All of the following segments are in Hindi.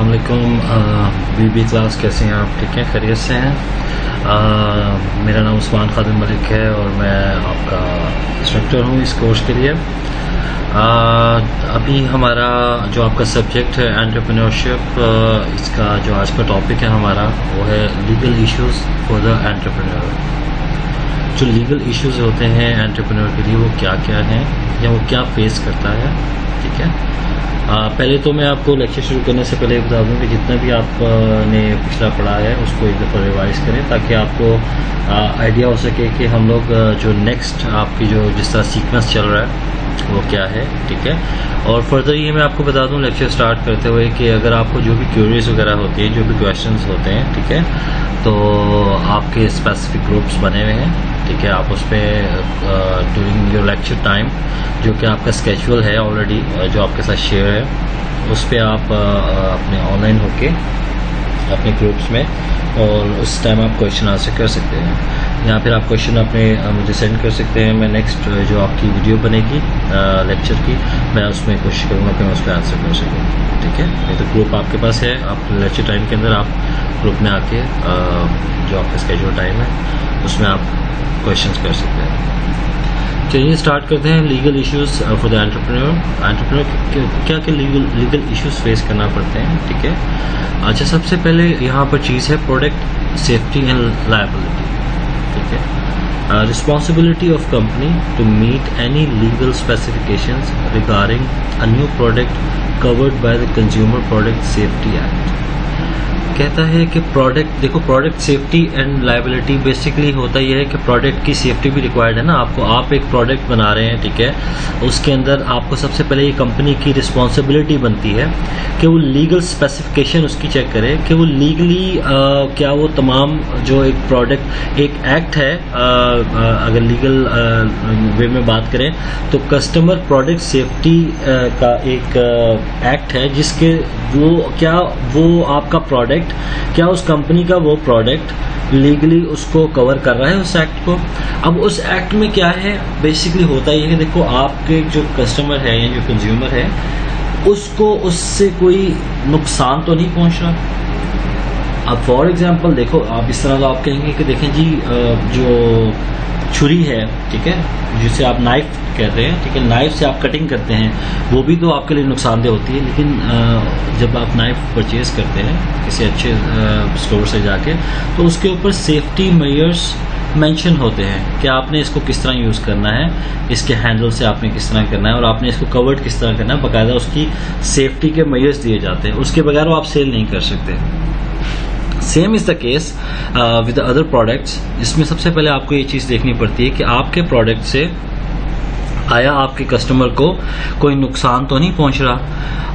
अस्सलाम वालेकुम। बीबी क्लास कैसे हैं आप? ठीक है, खैरियत से हैं? मेरा नाम उस्मान खादिम मलिक है और मैं आपका इंस्ट्रक्टर हूँ इस कोर्स के लिए। अभी हमारा जो आपका सब्जेक्ट है एंटरप्रेन्योरशिप, इसका जो आज का टॉपिक है हमारा वो है legal issues for the entrepreneur. जो लीगल इश्यूज़ होते हैं एंटरप्रेन्योर के लिए वो क्या क्या हैं या वो क्या फेस करता है। ठीक है, पहले तो मैं आपको लेक्चर शुरू करने से पहले बता दूं कि जितना भी आपने पिछला पढ़ा है उसको एक दफ़ा रिवाइज करें ताकि आपको आइडिया हो सके कि हम लोग जो नेक्स्ट आपकी जो जिस तरह सीक्वेंस चल रहा है वो क्या है। ठीक है, और फर्दर ये मैं आपको बता दूं लेक्चर स्टार्ट करते हुए कि अगर आपको जो भी क्यूरीज वगैरह होती है, जो भी क्वेश्चंस होते हैं, ठीक है, तो आपके स्पेसिफिक ग्रुप्स बने हुए हैं। ठीक है, आप उस पर ड्यूरिंग योर लेक्चर टाइम जो कि आपका स्केड्यूल है ऑलरेडी जो आपके साथ शेयर है उस पर आप अपने ऑनलाइन होके अपने ग्रुप्स में और उस टाइम आप क्वेश्चन आंसर कर सकते हैं या फिर आप क्वेश्चन अपने मुझे सेंड कर सकते हैं। मैं नेक्स्ट जो आपकी वीडियो बनेगी लेक्चर की मैं उसमें कोशिश करूँगा कि मैं उस पर आंसर कर सकूँ। ठीक है, ये तो ग्रुप आपके पास है, आप लेक्चर टाइम के अंदर आप ग्रुप में आके जो आपका स्केड्यूल टाइम है उसमें आप क्वेश्चंस कर सकते हैं। चलिए स्टार्ट करते हैं। Legal issues for the entrepreneur क्या क्या लीगल इश्यूज फेस करना पड़ते हैं। ठीक है, अच्छा, सबसे पहले यहाँ पर चीज़ है प्रोडक्ट सेफ्टी एंड लायबिलिटी। ठीक है, responsibility of company to meet any legal specifications regarding a new product covered by the consumer product safety act. कहता है कि प्रोडक्ट, देखो, product safety and liability basically होता यह है कि प्रोडक्ट की सेफ्टी भी रिक्वायर्ड है ना आपको। आप एक प्रोडक्ट बना रहे हैं, ठीक है, उसके अंदर आपको सबसे पहले ये कंपनी की रिस्पॉन्सिबिलिटी बनती है कि वो लीगल स्पेसिफिकेशन उसकी चेक करे कि वो लीगली क्या वो तमाम जो एक प्रोडक्ट एक एक्ट है, अगर लीगल वे में बात करें तो कस्टमर प्रोडक्ट सेफ्टी का एक एक्ट है जिसके वो आपका प्रोडक्ट क्या उस कंपनी का वो प्रोडक्ट लीगली उसको कवर कर रहा है उस एक्ट को। अब उस एक्ट में क्या है बेसिकली होता ये है, देखो, आपके जो कस्टमर है या जो कंज्यूमर है उसको उससे कोई नुकसान तो नहीं पहुंच रहा। अब फॉर एग्जांपल देखो, आप इस तरह तो आप कहेंगे कि देखें जी, जो छुरी है, ठीक है, जिसे आप नाइफ कहते हैं, ठीक है, नाइफ से आप कटिंग करते हैं वो भी तो आपके लिए नुकसानदेह होती है। लेकिन जब आप नाइफ परचेज करते हैं किसी अच्छे स्टोर से जाके तो उसके ऊपर सेफ्टी मेजर्स मेंशन होते हैं कि आपने इसको किस तरह यूज़ करना है, इसके हैंडल से आपने किस तरह करना है और आपने इसको कवर्ड किस तरह करना है। बाकायदा उसकी सेफ्टी के मेजर्स दिए जाते हैं, उसके बगैर वो आप सेल नहीं कर सकते। Same is the case with other products. इसमें सबसे पहले आपको ये चीज़ देखनी पड़ती है कि आपके प्रोडक्ट से आया आपके कस्टमर को कोई नुकसान तो नहीं पहुंच रहा।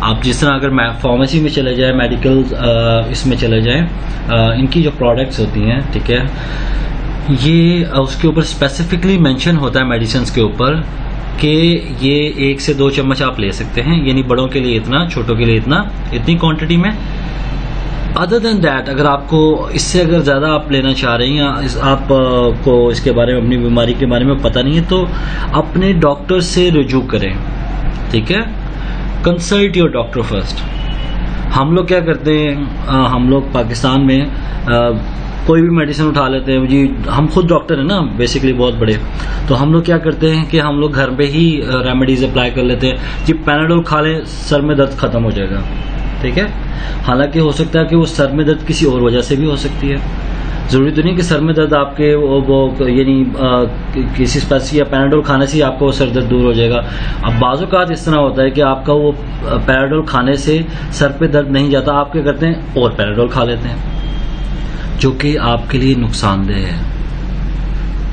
आप जिस तरह अगर फार्मेसी में चले जाए, मेडिकल इसमें चले जाएं, इनकी जो प्रोडक्ट्स होती हैं, ठीक है, ये उसके ऊपर स्पेसिफिकली मेंशन होता है मेडिसिन के ऊपर कि ये 1 से 2 चम्मच आप ले सकते हैं, यानी बड़ों के लिए इतना, छोटों के लिए इतना, इतनी क्वांटिटी में। अदर देन दैट अगर आपको इससे अगर ज़्यादा आप लेना चाह रहे हैं या आपको इसके बारे में, अपनी बीमारी के बारे में पता नहीं है तो अपने डॉक्टर से रुजू करें। ठीक है, कंसल्ट योर डॉक्टर फर्स्ट। हम लोग क्या करते हैं, हम लोग पाकिस्तान में कोई भी मेडिसिन उठा लेते हैं जी, हम खुद डॉक्टर हैं ना बेसिकली बहुत बड़े, तो हम लोग क्या करते हैं कि हम लोग घर पे ही रेमेडीज अप्लाई कर लेते हैं जी, पैनाडोल खा लें सर में दर्द खत्म हो जाएगा। ठीक है, हालांकि हो सकता है कि वो सर में दर्द किसी और वजह से भी हो सकती है। जरूरी तो नहीं कि सर में दर्द आपके वो यानी किसी स्पेसिफिक या पैनाडोल खाने से ही आपका वो सर दर्द दूर हो जाएगा। अब बाज़ औक़ात इस तरह होता है कि आपका वो पैनाडोल खाने से सर पे दर्द नहीं जाता, आप क्या करते हैं और पैनाडोल खा लेते हैं जो कि आपके लिए नुकसानदेह है।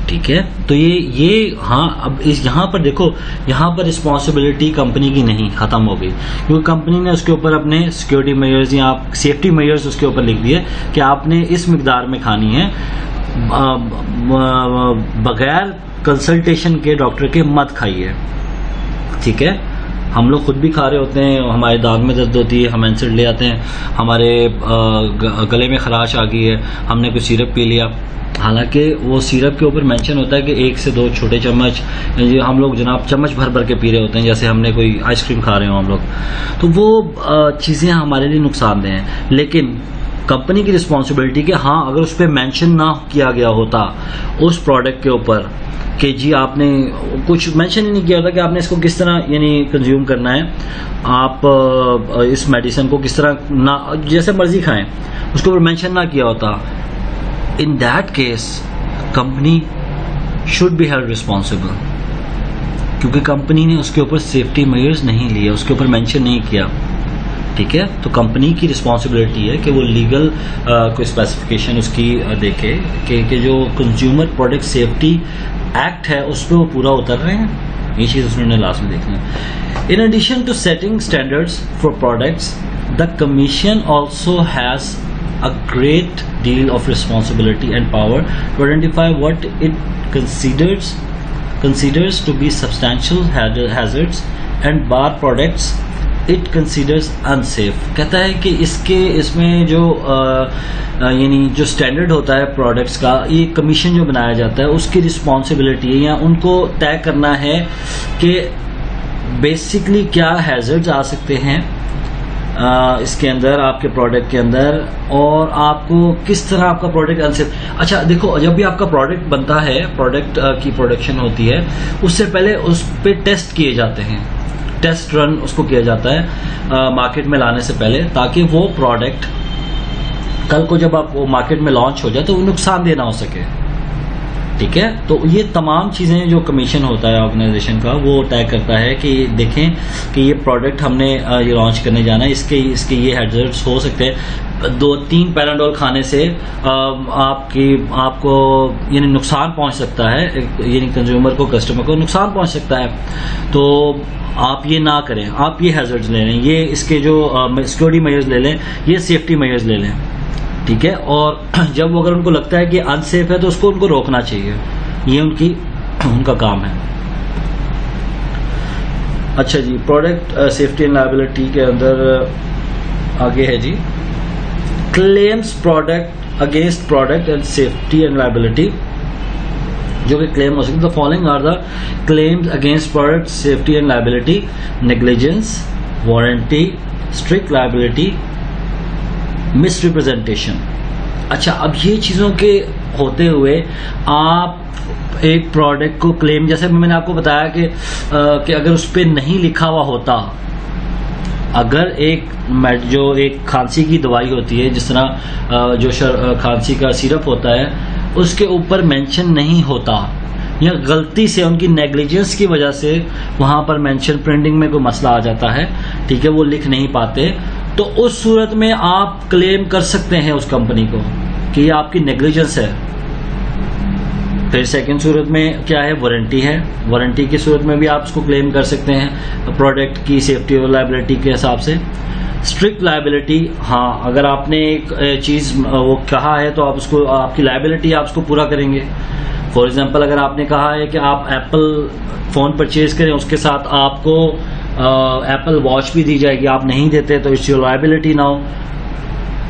ठीक है, तो ये हाँ, अब इस यहाँ पर देखो, यहाँ पर रिस्पॉन्सिबिलिटी कंपनी की नहीं, खत्म हो गई, क्योंकि कंपनी ने उसके ऊपर अपने सिक्योरिटी मेजर्स या सेफ्टी मेजर्स उसके ऊपर लिख दिए कि आपने इस मिकदार में खानी है, बगैर कंसल्टेशन के डॉक्टर के मत खाइए। ठीक है, हम लोग खुद भी खा रहे होते हैं, हमारे दांत में दर्द होती है, हम एनसिड ले आते हैं, हमारे गले में खराश आ गई है, हमने कोई सिरप पी लिया, हालांकि वो सिरप के ऊपर मेंशन होता है कि 1 से 2 छोटे चम्मच, हम लोग जनाब चम्मच भर भर के पी रहे होते हैं, जैसे हमने कोई आइसक्रीम खा रहे हो हम लोग, तो वो चीज़ें हमारे लिए नुकसानदेह हैं। लेकिन कंपनी की रिस्पॉन्सिबिलिटी कि हाँ, अगर उस पर मेंशन ना किया गया होता उस प्रोडक्ट के ऊपर कि जी आपने कुछ मेंशन ही नहीं किया होता कि आपने इसको किस तरह यानी कंज्यूम करना है, आप इस मेडिसिन को किस तरह ना जैसे मर्जी खाएं, उसके ऊपर मेंशन ना किया होता, in that case company should be held responsible, क्योंकि कंपनी ने उसके ऊपर सेफ्टी मेजर्स नहीं लिए, उसके ऊपर मेंशन नहीं किया। ठीक है, तो कंपनी की रिस्पॉन्सिबिलिटी है कि वो लीगल कोई स्पेसिफिकेशन उसकी देखे कि जो कंज्यूमर प्रोडक्ट सेफ्टी एक्ट है उस पर वो पूरा उतर रहे हैं, ये चीज़ उसने लास्ट में देखनी है। In addition to setting standards for products, the commission also has a great deal of responsibility and power to identify what it considers to be substantial hazards and bar products it considers unsafe। कहता है कि इसमें जो यानी जो स्टैंडर्ड होता है प्रोडक्ट्स का, ये कमीशन जो बनाया जाता है उसकी रिस्पॉन्सिबिलिटी है या उनको तय करना है कि बेसिकली क्या हैजर्ड्स आ सकते हैं इसके अंदर, आपके प्रोडक्ट के अंदर, और आपको किस तरह आपका प्रोडक्ट अनसेफ। अच्छा देखो, जब भी आपका प्रोडक्ट बनता है, प्रोडक्ट की प्रोडक्शन होती है, उससे पहले उस पर टेस्ट किए जाते हैं, टेस्ट रन उसको किया जाता है मार्केट में लाने से पहले, ताकि वो प्रोडक्ट कल को जब आप वो मार्केट में लॉन्च हो जाए तो वो नुकसानदेह ना हो सके। ठीक है, तो ये तमाम चीज़ें जो कमीशन होता है ऑर्गेनाइजेशन का, वो तय करता है कि देखें कि ये प्रोडक्ट हमने ये लॉन्च करने जाना है, इसके ये हैजर्ड्स हो सकते हैं, 2-3 पैराडोल खाने से आपको यानी नुकसान पहुंच सकता है, यानी कंज्यूमर को, कस्टमर को नुकसान पहुंच सकता है, तो आप ये ना करें, आप ये हैजर्ड्स ले लें, ये इसके जो सिक्योरिटी मेजर्स ले लें, ये सेफ्टी मेजर्स ले लें। ठीक है, और जब अगर उनको लगता है कि अनसेफ है तो उसको उनको रोकना चाहिए, ये उनका काम है। अच्छा जी, प्रोडक्ट सेफ्टी एंड लायबिलिटी के अंदर आगे है जी, claims product against product and safety and liability, जो कि क्लेम हो सकते हैं। The following are the claims against product safety and liability: negligence, warranty, strict liability, misrepresentation. अच्छा, अब ये चीज़ों के होते हुए आप एक प्रोडक्ट को क्लेम, जैसे मैंने आपको बताया कि अगर उस पर नहीं लिखा हुआ होता, अगर एक खांसी की दवाई होती है, जिस तरह जो खांसी का सिरप होता है, उसके ऊपर मेंशन नहीं होता, या गलती से उनकी नेग्लिजेंस की वजह से वहाँ पर मेंशन, प्रिंटिंग में कोई मसला आ जाता है, ठीक है, वो लिख नहीं पाते, तो उस सूरत में आप क्लेम कर सकते हैं उस कंपनी को कि ये आपकी नेग्लिजेंस है। फिर सेकंड सूरत में क्या है, वारंटी है, वारंटी की सूरत में भी आप उसको क्लेम कर सकते हैं प्रोडक्ट की सेफ्टी और लायबिलिटी के हिसाब से। स्ट्रिक्ट लायबिलिटी, हाँ, अगर आपने एक चीज़ वो कहा है तो आप उसको, आपकी लायबिलिटी आप उसको पूरा करेंगे। फॉर एग्जांपल, अगर आपने कहा है कि आप एप्पल फ़ोन परचेज करें, उसके साथ आपको एप्पल वॉच भी दी जाएगी, आप नहीं देते तो इट्स योर लायबिलिटी नाउ,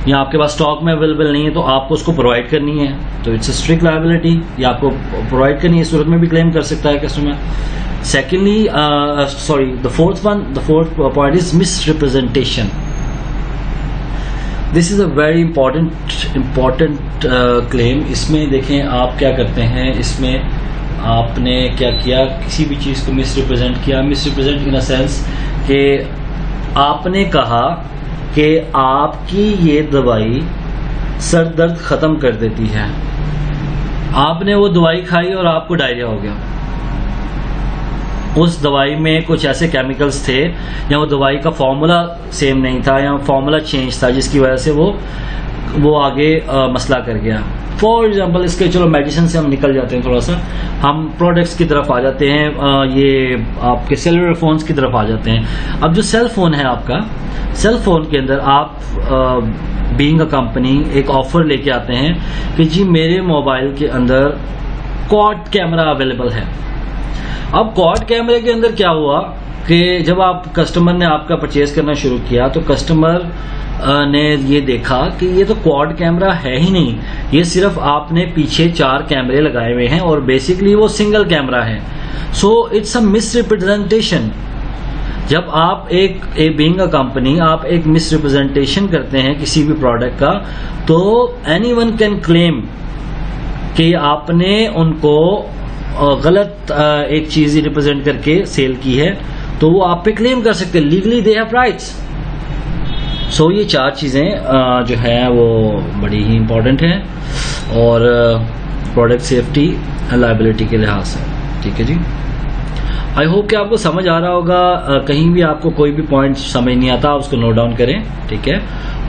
या आपके पास स्टॉक में अवेलेबल नहीं है तो आपको उसको प्रोवाइड करनी है, तो इट्स अ स्ट्रिक्ट लायबिलिटी, या आपको प्रोवाइड करनी है, इस सूरत में भी क्लेम कर सकता है customer. Secondly, the fourth point is misrepresentation. This is a very important claim. इसमें देखें आप क्या करते हैं, इसमें आपने क्या किया, किसी भी चीज़ को मिसरिप्रेजेंट किया, मिसरिप्रेजेंट इन अ सेंस कि आपने कहा कि आपकी ये दवाई सर दर्द ख़त्म कर देती है, आपने वो दवाई खाई और आपको डायरिया हो गया, उस दवाई में कुछ ऐसे केमिकल्स थे या वो दवाई का फॉर्मूला सेम नहीं था या फॉर्मूला चेंज था, जिसकी वजह से वो आगे मसला कर गया। फॉर एग्जांपल, इसके चलो मेडिसिन से हम निकल जाते हैं, थोड़ा सा हम प्रोडक्ट्स की तरफ आ जाते हैं, ये आपके सेलुलर फोन्स की तरफ आ जाते हैं। अब जो सेल फोन है आपका, सेल फोन के अंदर आप बीइंग अ कंपनी एक ऑफर लेके आते हैं कि जी मेरे मोबाइल के अंदर क्वाड कैमरा अवेलेबल है। अब क्वाड कैमरे के अंदर क्या हुआ कि जब आप कस्टमर ने आपका परचेज करना शुरू किया तो कस्टमर ने ये देखा कि ये तो क्वाड कैमरा है ही नहीं, ये सिर्फ आपने पीछे 4 कैमरे लगाए हुए हैं और बेसिकली वो सिंगल कैमरा है। So it's a misrepresentation. जब आप बीइंग अ कंपनी आप एक मिसरिप्रेजेंटेशन करते हैं किसी भी प्रोडक्ट का, तो एनीवन कैन क्लेम कि आपने उनको गलत एक चीज रिप्रेजेंट करके सेल की है, तो वो आप पे क्लेम कर सकते हैं। Legally they have rights. So ये 4 चीजें जो है वो बड़ी ही इंपॉर्टेंट हैं और प्रोडक्ट सेफ्टी लायबिलिटी के लिहाज से। ठीक है जी, आई होप कि आपको समझ आ रहा होगा। कहीं भी आपको कोई भी पॉइंट समझ नहीं आता उसको नोट डाउन करें, ठीक है।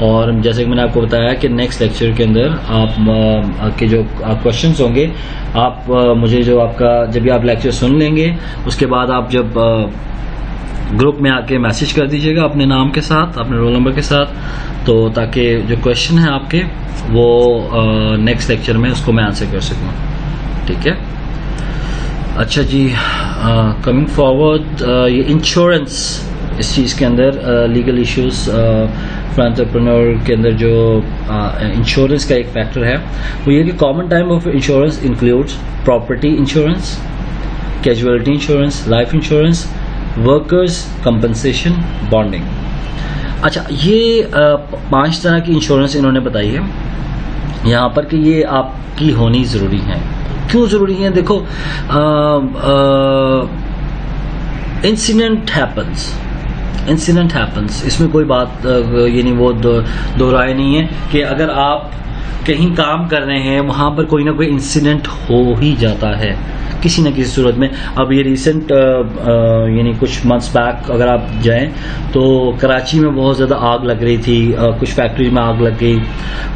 और जैसे कि मैंने आपको बताया कि नेक्स्ट लेक्चर के अंदर आपके जो क्वेश्चंस होंगे, आप मुझे जो आपका जब भी आप लेक्चर सुन लेंगे उसके बाद आप जब ग्रुप में आके मैसेज कर दीजिएगा अपने नाम के साथ, अपने रोल नंबर के साथ, तो ताकि जो क्वेश्चन है आपके वो नेक्स्ट लेक्चर में उसको मैं आंसर कर सकूँ। ठीक है, अच्छा जी। कमिंग फॉरवर्ड, ये इंश्योरेंस इस चीज़ के अंदर लीगल इश्यूज फॉर एंटरप्रेन्योर के अंदर जो इंश्योरेंस का एक फैक्टर है वो ये कि common type of insurance includes property insurance, casualty insurance, life insurance, workers compensation, bonding. अच्छा, ये 5 तरह की इंश्योरेंस इन्होंने बताई है यहाँ पर कि ये आपकी होनी ज़रूरी है। क्यों ज़रूरी है? देखो, इंसिडेंट हैपन्स, इसमें कोई बात ये नहीं, वो दो राय नहीं है कि अगर आप कहीं काम कर रहे हैं वहाँ पर कोई ना कोई इंसिडेंट हो ही जाता है किसी न किसी सूरत में। अब ये रिसेंट यानी कुछ मंथ्स बैक अगर आप जाएं तो कराची में बहुत ज़्यादा आग लग रही थी, कुछ फैक्ट्री में आग लग गई,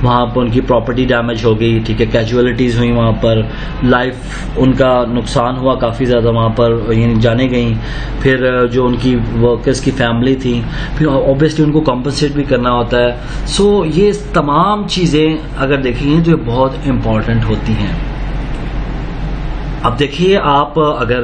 वहाँ पर उनकी प्रॉपर्टी डैमेज हो गई, ठीक है, कैजुअलिटीज़ हुई, वहाँ पर लाइफ उनका नुकसान हुआ काफ़ी ज़्यादा, वहाँ पर यानी जाने गई। फिर जो उनकी वर्कर्स की फैमिली थी, फिर ऑब्वियसली उनको कॉम्पनसेट भी करना होता है। सो ये तमाम चीज़ें अगर देखेंगे तो ये बहुत इम्पॉर्टेंट होती हैं। अब देखिए, आप अगर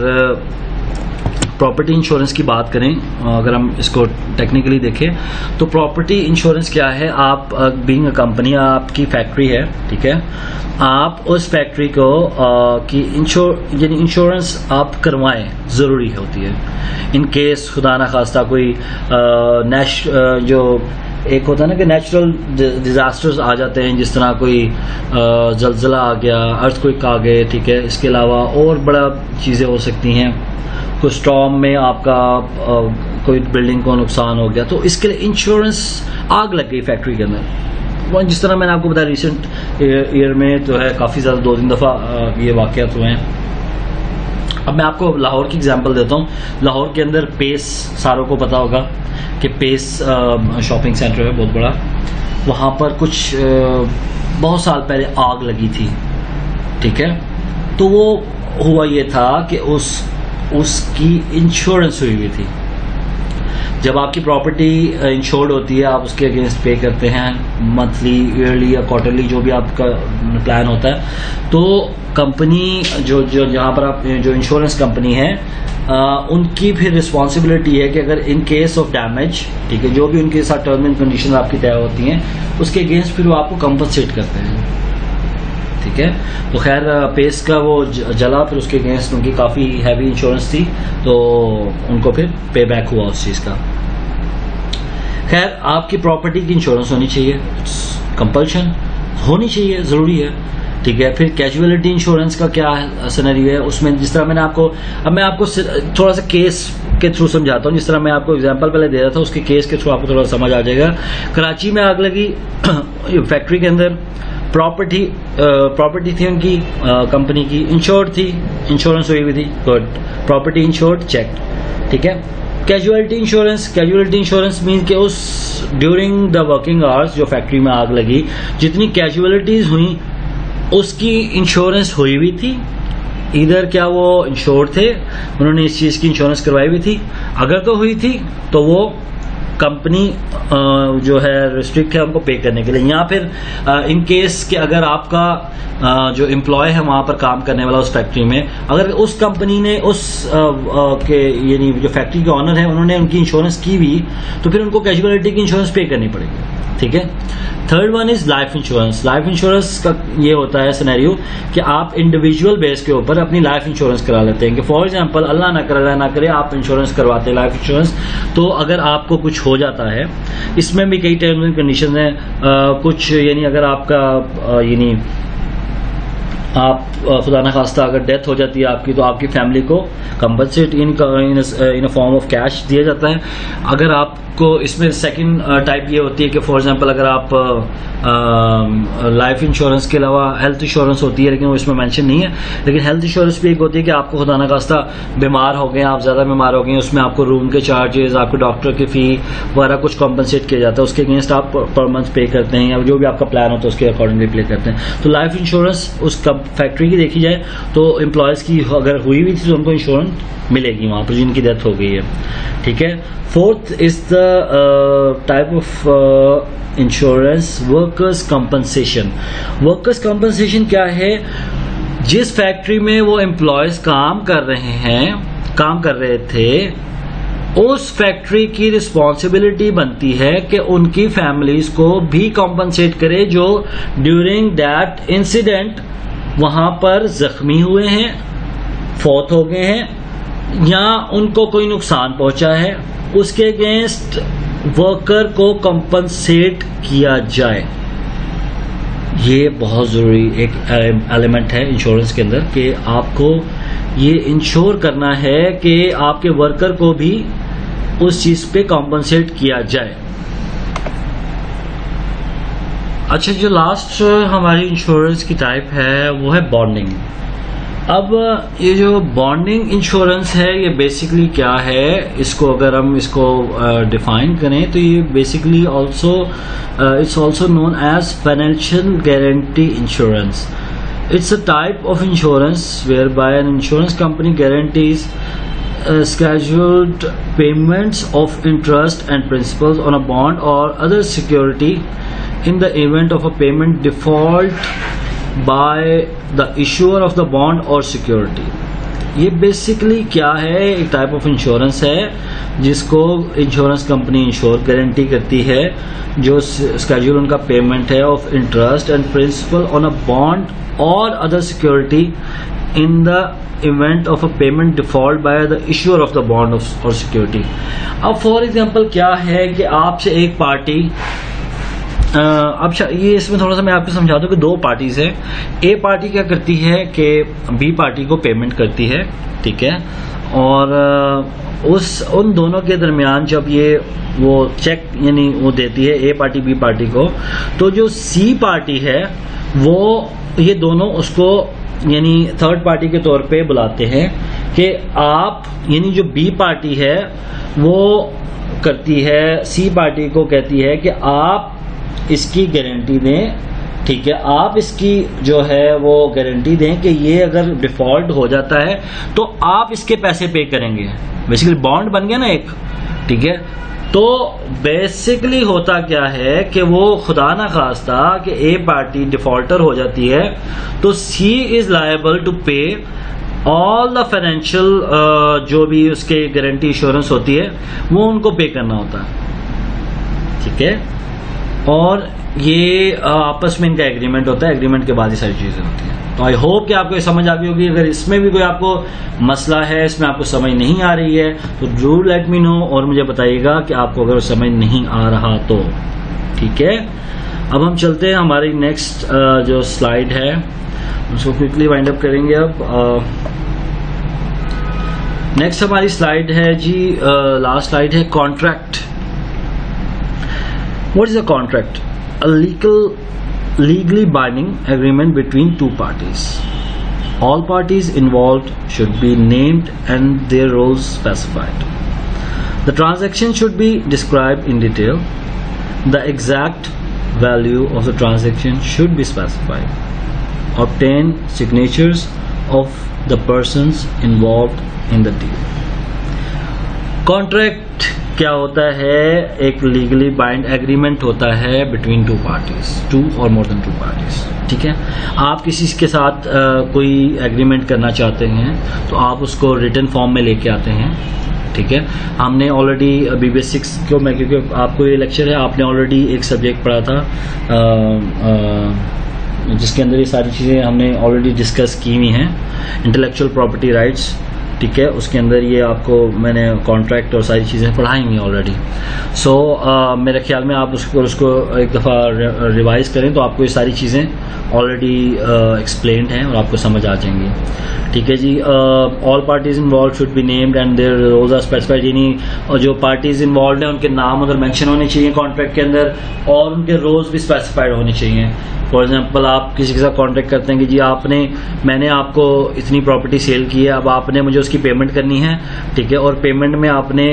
प्रॉपर्टी इंश्योरेंस की बात करें, अगर हम इसको टेक्निकली देखें तो प्रॉपर्टी इंश्योरेंस क्या है? आप बीइंग अ कंपनी, आपकी फैक्ट्री है, ठीक है, आप उस फैक्ट्री को की यानी इंश्योरेंस आप करवाएं, ज़रूरी होती है। इन केस खुदा न खास्ता कोई जो एक होता है ना कि नेचुरल डिजास्टर्स आ जाते हैं, जिस तरह कोई जलजला आ गया, अर्थक्वेक आ गए, ठीक है, इसके अलावा और बड़ा चीज़ें हो सकती हैं। कोई स्टॉर्म में आपका कोई बिल्डिंग को नुकसान हो गया, तो इसके लिए इंश्योरेंस, आग लग गई फैक्ट्री के अंदर, जिस तरह मैंने आपको बताया रिसेंट ईयर में तो है काफ़ी ज़्यादा 2-3 दफ़ा ये वाक़यात हुए हैं। अब मैं आपको लाहौर की एग्जांपल देता हूँ। लाहौर के अंदर पेस, सारों को पता होगा कि पेस शॉपिंग सेंटर है बहुत बड़ा, वहाँ पर कुछ बहुत साल पहले आग लगी थी, ठीक है। तो वो हुआ ये था कि उसकी इंश्योरेंस हुई हुई थी। जब आपकी प्रॉपर्टी इंश्योर्ड होती है, आप उसके अगेंस्ट पे करते हैं मंथली, ईयरली या क्वार्टरली, जो भी आपका प्लान होता है। तो कंपनी जो जहाँ पर आप जो इंश्योरेंस कंपनी है, उनकी फिर रिस्पॉन्सिबिलिटी है कि अगर इन केस ऑफ डैमेज, ठीक है, जो भी उनके साथ टर्म एंड कंडीशन आपकी तय होती हैं, उसके अगेंस्ट फिर वो आपको कंपनसेट करते हैं, ठीक है। तो खैर पेस का वो जला, फिर उसके अगेंस्ट उनकी काफ़ी हैवी इंश्योरेंस थी, तो उनको फिर पे बैक हुआ उस चीज़ का। खैर, आपकी प्रॉपर्टी की इंश्योरेंस होनी चाहिए, कंपल्शन होनी चाहिए, ज़रूरी है, ठीक है। फिर कैजुअलिटी इंश्योरेंस का क्या सिनेरियो है उसमें, जिस तरह मैंने आपको, अब मैं आपको थोड़ा सा केस के थ्रू समझाता हूँ। जिस तरह मैं आपको एग्जांपल पहले दे रहा था, उसके केस के थ्रू आपको थोड़ा समझ आ जाएगा। कराची में आग लगी फैक्ट्री के अंदर, प्रॉपर्टी थी उनकी, कंपनी की इंश्योर्ड थी, इंश्योरेंस हुई हुई थी, गुड, प्रॉपर्टी इंश्योर्ड, चेक, ठीक है। कैजुअलिटी इंश्योरेंस मीन कि उस ड्यूरिंग द वर्किंग आवर्स जो फैक्ट्री में आग लगी, जितनी कैजुअलिटीज हुई उसकी इंश्योरेंस हुई हुई थी। इधर क्या वो इंश्योर्ड थे, उन्होंने इस चीज़ की इंश्योरेंस करवाई हुई थी। अगर तो हुई थी तो वो कंपनी जो है रिस्ट्रिक्ट है उनको पे करने के लिए, या फिर इन केस कि अगर आपका जो एम्प्लॉय है वहां पर काम करने वाला उस फैक्ट्री में, अगर उस कंपनी ने उस के यानी जो फैक्ट्री के ऑनर है उन्होंने उनकी इंश्योरेंस की हुई, तो फिर उनको कैजुअलिटी की इंश्योरेंस पे करनी पड़ेगी। ठीक है। Third one is life insurance. Life insurance का ये होता है सिनेरियो कि आप इंडिविजुअल बेस के ऊपर अपनी लाइफ इंश्योरेंस करा लेते हैं कि फॉर एग्जांपल अल्लाह ना करे आप इंश्योरेंस करवाते हैं लाइफ इंश्योरेंस, तो अगर आपको कुछ हो जाता है, इसमें भी कई टर्म्स एंड कंडीशन है, कुछ यानी अगर आपका यानी आप खुदा न खास्ता अगर डेथ हो जाती है आपकी, तो आपकी फैमिली को compensate in a form of cash दिया जाता है। अगर आपको इसमें सेकंड टाइप ये होती है कि फॉर एग्जांपल अगर आप लाइफ इंश्योरेंस के अलावा हेल्थ इंश्योरेंस होती है, लेकिन वो इसमें मेंशन नहीं है, लेकिन हेल्थ इंश्योरेंस भी एक होती है कि आपको खुदा न खास्ता बीमार हो गए, आप ज़्यादा बीमार हो गए, उसमें आपको रूम के चार्जेस, आपके डॉक्टर की फ़ी वगैरह कुछ कॉम्पनसेट किया जाता है, उसके अगेंस्ट आप पर मंथ पे करते हैं, या जो भी आपका प्लान होता है उसके अकॉर्डिंगली पे करते हैं। तो लाइफ इंश्योरेंस उस फैक्ट्री की देखी जाए तो एम्प्लॉयज़ की अगर हुई भी थी तो उनको इंश्योरेंस मिलेगी वहाँ पर जिनकी डेथ हो गई है। ठीक है। Fourth is the type of insurance workers compensation. Workers compensation क्या है? जिस फैक्ट्री में वो एम्प्लॉयज काम कर रहे थे, उस फैक्ट्री की रिस्पॉन्सिबिलिटी बनती है कि उनकी फैमिलीज को भी कॉम्पनसेट करे जो ड्यूरिंग दैट इंसिडेंट वहां पर जख्मी हुए हैं, फौत हो गए हैं, या उनको कोई नुकसान पहुंचा है, उसके अगेंस्ट वर्कर को कॉम्पनसेट किया जाए। ये बहुत ज़रूरी एक एलिमेंट है इंश्योरेंस के अंदर कि आपको ये इंश्योर करना है कि आपके वर्कर को भी उस चीज़ पे कॉम्पनसेट किया जाए। अच्छा, जो लास्ट हमारी इंश्योरेंस की टाइप है वो है बॉन्डिंग। अब ये जो बॉन्डिंग इंश्योरेंस है ये बेसिकली क्या है, इसको अगर हम इसको डिफाइन करें तो ये basically also it's also known as financial guarantee insurance. It's a type of insurance whereby an insurance company guarantees scheduled payments of interest and principals on a bond or other security in the event of a payment default by the issuer of the bond or security. ये बेसिकली क्या है? एक टाइप ऑफ इंश्योरेंस है जिसको इंश्योरेंस कंपनी इंश्योर गारंटी करती है जो स्केड्यूल उनका पेमेंट है of interest and principal on a bond और other security in the event of a payment default by the issuer of the bond और सिक्योरिटी। अब फॉर एग्जांपल क्या है कि आपसे एक पार्टी अब ये इसमें थोड़ा सा मैं आपको समझा दूं कि दो पार्टीज हैं। ए पार्टी क्या करती है कि बी पार्टी को पेमेंट करती है, ठीक है, और उन दोनों के दरमियान जब वो चेक यानी वो देती है ए पार्टी बी पार्टी को, तो जो सी पार्टी है वो ये दोनों उसको यानी थर्ड पार्टी के तौर पे बुलाते हैं कि आप यानी जो बी पार्टी है वो करती है सी पार्टी को कहती है कि आप इसकी गारंटी दें, ठीक है, आप इसकी जो है वो गारंटी दें कि ये अगर डिफॉल्ट हो जाता है तो आप इसके पैसे पे करेंगे। बेसिकली बॉन्ड बन गया ना एक, ठीक है। तो बेसिकली होता क्या है कि वो खुदा ना खास्ता कि ए पार्टी डिफॉल्टर हो जाती है तो सी इज लायबल टू पे ऑल द फाइनेंशियल जो भी उसके गारंटी इंश्योरेंस होती है वो उनको पे करना होता है, ठीक है। और ये आपस में इनका एग्रीमेंट होता है, एग्रीमेंट के बाद ही सारी चीजें होती हैं। तो आई होप कि आपको ये समझ आ गई होगी। अगर इसमें भी कोई आपको मसला है, इसमें आपको समझ नहीं आ रही है तो जरूर लेट मी नो और मुझे बताइएगा कि आपको अगर समझ नहीं आ रहा तो, ठीक है। अब हम चलते हैं हमारी नेक्स्ट जो स्लाइड है उसको क्विकली वाइंड अप करेंगे। अब नेक्स्ट हमारी स्लाइड है जी, लास्ट स्लाइड है contract. What is a contract? A legally binding agreement between two parties. All parties involved should be named and their roles specified. The transaction should be described in detail. The exact value of the transaction should be specified. Obtain signatures of the persons involved in the deal. Contract क्या होता है, एक लीगली बाइंड एग्रीमेंट होता है बिटवीन टू पार्टीज, टू और मोर देन टू पार्टीज। ठीक है, आप किसी के साथ कोई एग्रीमेंट करना चाहते हैं तो आप उसको रिटन फॉर्म में लेके आते हैं। ठीक है, हमने ऑलरेडी BBA 6 को, मैं क्योंकि आपको ये लेक्चर है, आपने ऑलरेडी एक सब्जेक्ट पढ़ा था जिसके अंदर ये सारी चीज़ें हमने ऑलरेडी डिस्कस की हुई हैं, इंटेलेक्चुअल प्रॉपर्टी राइट्स। ठीक है, उसके अंदर ये आपको मैंने कॉन्ट्रैक्ट और सारी चीज़ें पढ़ाई हुई ऑलरेडी। सो मेरे ख्याल में आप उसको एक दफ़ा रिवाइज करें तो आपको ये सारी चीज़ें ऑलरेडी एक्सप्लेन्ड हैं और आपको समझ आ जाएंगी। ठीक है जी, all parties involve should be named and their roles are specified, यानी जो पार्टीज इन्वॉल्व हैं उनके नाम अगर मेंशन होने चाहिए कॉन्ट्रैक्ट के अंदर और उनके रोल्स भी स्पेसिफाइड होने चाहिए। फॉर एग्जांपल, आप किसी के साथ कॉन्ट्रैक्ट करते हैं कि जी मैंने आपको इतनी प्रॉपर्टी सेल की है, अब आपने मुझे उसकी पेमेंट करनी है। ठीक है, और पेमेंट में आपने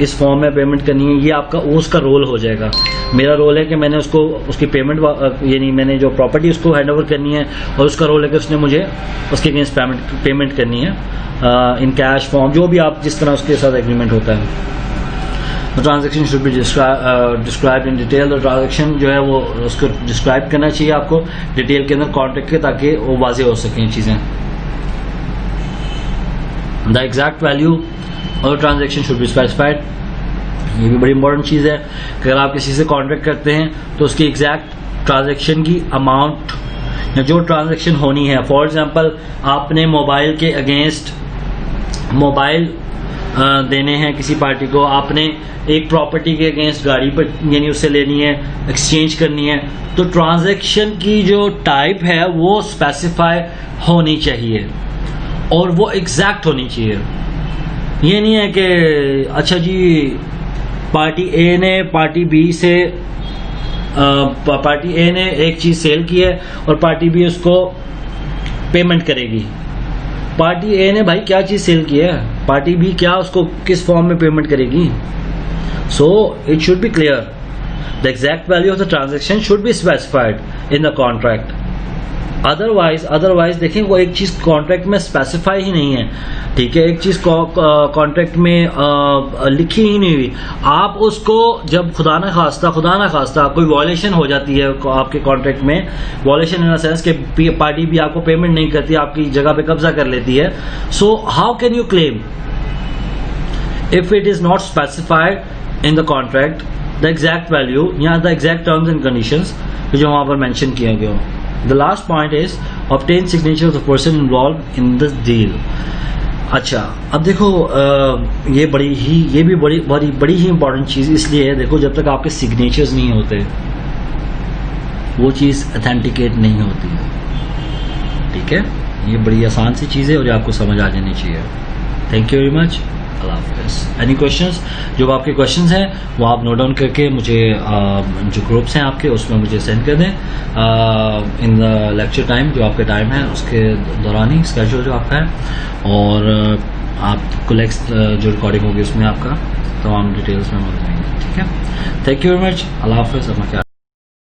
इस फॉर्म में पेमेंट करनी है, ये आपका उसका रोल हो जाएगा। मेरा रोल है कि मैंने उसकी पेमेंट, यानी मैंने जो प्रॉपर्टी उसको हैंड ओवर करनी है, और उसका रोल है कि उसने मुझे उसके अगेंस्ट पेमेंट करनी है इन कैश फॉर्म, जो भी आप जिस तरह उसके साथ एग्रीमेंट होता है। Transaction should be described in detail. तो ट्रांजैक्शन जो है वो उसको डिस्क्राइब करना चाहिए आपको डिटेल के अंदर कॉन्ट्रैक्ट के, ताकि वो वाज़ेह हो सकें चीज़ें। द एग्जैक्ट वैल्यू और ट्रांजैक्शन शुड बी स्पेसिफाइड, ये भी बड़ी इंपॉर्टेंट चीज़ है कि अगर आप किसी से कॉन्ट्रैक्ट करते हैं तो उसकी एग्जैक्ट ट्रांजैक्शन की अमाउंट या जो ट्रांजैक्शन होनी है, फॉर एग्जांपल आपने मोबाइल के अगेंस्ट मोबाइल देने हैं किसी पार्टी को, आपने एक प्रॉपर्टी के अगेंस्ट गाड़ी पर यानी उससे लेनी है, एक्सचेंज करनी है, तो ट्रांजैक्शन की जो टाइप है वो स्पेसिफाई होनी चाहिए और वो एग्जैक्ट होनी चाहिए। ये नहीं है कि अच्छा जी पार्टी ए ने पार्टी बी से पार्टी ए ने एक चीज सेल की है और पार्टी बी उसको पेमेंट करेगी। पार्टी ए ने भाई क्या चीज सेल की है, पार्टी बी क्या उसको किस फॉर्म में पेमेंट करेगी। So it should be clear, the exact value of the transaction should be specified in the contract. Otherwise देखें वो एक चीज कॉन्ट्रैक्ट में स्पेसिफाई ही नहीं है। ठीक है, एक चीज कॉन्ट्रैक्ट में लिखी ही नहीं हुई, आप उसको जब खुदा ना खास्ता कोई वॉयलेशन हो जाती है आपके कॉन्ट्रैक्ट में, वॉयलेशन इन द सेंस कि पार्टी भी आपको पेमेंट नहीं करती, आपकी जगह पे कब्जा कर लेती है, so how can you claim if it is not specified in the contract the exact value या the exact terms and conditions जो वहां पर मेंशन किया गया हो। The last point is obtain signature of the person involved in the deal. अच्छा, अब देखो ये भी बड़ी ही इंपॉर्टेंट चीज इसलिए है, देखो जब तक आपके सिग्नेचर्स नहीं होते वो चीज ऑथेंटिकेट नहीं होती है। ठीक है, ये बड़ी आसान सी चीज है और ये आपको समझ आ जानी चाहिए। थैंक यू वेरी मच, अल्लाह हाफिज़। एनी क्वेश्चंस, जो आपके क्वेश्चंस हैं वो आप नोट डाउन करके मुझे जो ग्रुप्स हैं आपके उसमें मुझे सेंड कर दें इन द लेक्चर टाइम, जो आपका टाइम है उसके दौरान ही स्केड्यूल जो आपका है, और आपको नेक्स्ट जो रिकॉर्डिंग होगी उसमें आपका तमाम डिटेल्स में मिल जाएंगे। ठीक है, थैंक यू वेरी मच, अल्लाह हाफिज़, अपना ख्याल